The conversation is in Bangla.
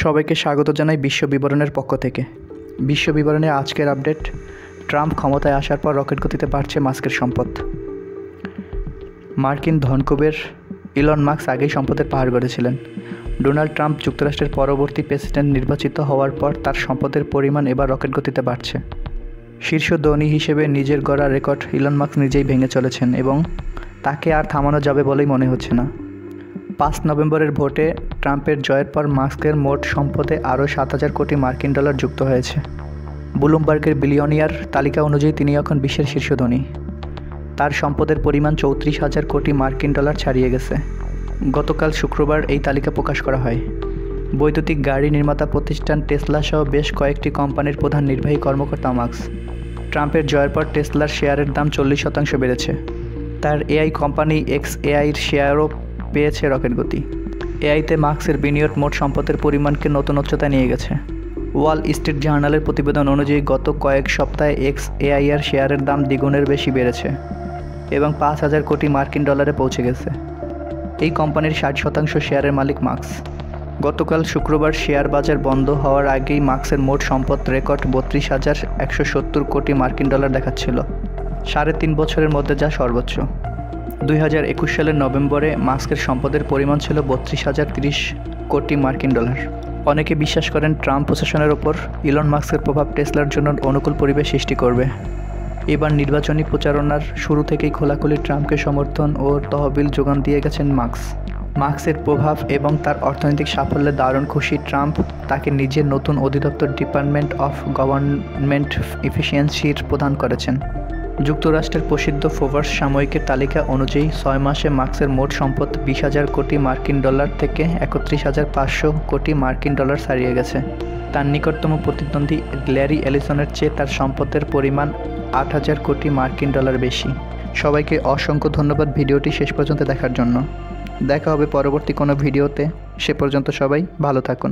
সবাইকে স্বাগত জানাই বিশ্ব বিবরণের পক্ষ থেকে। বিশ্ব বিবরণে আজকের আপডেট, ট্রাম্প ক্ষমতায় আসার পর রকেট গতিতে বাড়ছে মাস্কের সম্পদ। মার্কিন ধনকুবের ইলন মাস্ক আগেই সম্পদের পাহাড় গড়েছিলেন। ডোনাল্ড ট্রাম্প যুক্তরাষ্ট্রের পরবর্তী প্রেসিডেন্ট নির্বাচিত হওয়ার পর তার সম্পদের পরিমাণ এবার রকেট গতিতে বাড়ছে। শীর্ষ ধনী হিসেবে নিজের গড়া রেকর্ড ইলন মাস্ক নিজেই ভেঙে চলেছেন এবং তাকে আর থামানো যাবে বলেই মনে হচ্ছে না। 5 নভেম্বরের ভোটে ট্রাম্পের জয়ের পর মাস্কের মোট সম্পদে আরও 7,000 কোটি মার্কিন ডলার যুক্ত হয়েছে। ব্লুমবার্গের বিলিয়নিয়ার তালিকা অনুযায়ী তিনি এখন বিশ্বের শীর্ষ ধনী। তার সম্পদের পরিমাণ 34,000 কোটি মার্কিন ডলার ছাড়িয়ে গেছে। গতকাল শুক্রবার এই তালিকা প্রকাশ করা হয়। বৈদ্যুতিক গাড়ি নির্মাতা প্রতিষ্ঠান টেসলা সহ বেশ কয়েকটি কোম্পানির প্রধান নির্বাহী কর্মকর্তা মাস্ক। ট্রাম্পের জয়ের পর টেসলার শেয়ারের দাম 40% বেড়েছে। তার এআই কোম্পানি XAIর শেয়ারও পেয়েছে রকেট গতি। এআইতে মাস্কের বিনিয়োগ মোট সম্পদের পরিমাণকে নতুন উচ্চতায় নিয়ে গেছে। ওয়াল স্ট্রিট জার্নালের প্রতিবেদন অনুযায়ী গত কয়েক সপ্তাহে XAIর শেয়ারের দাম দ্বিগুণের বেশি বেড়েছে এবং 5,000 কোটি মার্কিন ডলারে পৌঁছে গেছে। এই কোম্পানির 60% শেয়ারের মালিক মাস্ক। গতকাল শুক্রবার শেয়ার বাজার বন্ধ হওয়ার আগেই মাস্কের মোট সম্পদ রেকর্ড 32,170 কোটি মার্কিন ডলার দেখাচ্ছিল, 3.5 বছরের মধ্যে যা সর্বোচ্চ। 2021 সালের নভেম্বরে মাস্কের সম্পদের পরিমাণ ছিল 32,030 কোটি মার্কিন ডলার। অনেকে বিশ্বাস করেন ট্রাম্প প্রশাসনের ওপর ইলন মাস্কের প্রভাব টেসলার জন্য অনুকূল পরিবেশ সৃষ্টি করবে। এবার নির্বাচনী প্রচারণার শুরু থেকেই খোলাখুলি ট্রাম্পকে সমর্থন ও তহবিল যোগান দিয়ে গেছেন মাস্কের প্রভাব এবং তার অর্থনৈতিক সাফল্যে দারুণ খুশি ট্রাম্প তাকে নিজের নতুন অধিদপ্তর ডিপার্টমেন্ট অফ গভর্নমেন্ট এফিসিয়েন্সির প্রদান করেছেন। যুক্তরাষ্ট্রের প্রসিদ্ধ ফোর্বস সাময়িকীর তালিকা অনুযায়ী 6 মাসে মাস্কের মোট সম্পদ 20,000 কোটি মার্কিন ডলার থেকে 31,500 কোটি মার্কিন ডলার ছাড়িয়ে গেছে। তার নিকটতম প্রতিদ্বন্দ্বী ল্যারি এলিসনের চেয়ে তার সম্পদের পরিমাণ 8,000 কোটি মার্কিন ডলার বেশি। সবাইকে অসংখ্য ধন্যবাদ ভিডিওটি শেষ পর্যন্ত দেখার জন্য। দেখা হবে পরবর্তী কোনো ভিডিওতে। সে পর্যন্ত সবাই ভালো থাকুন।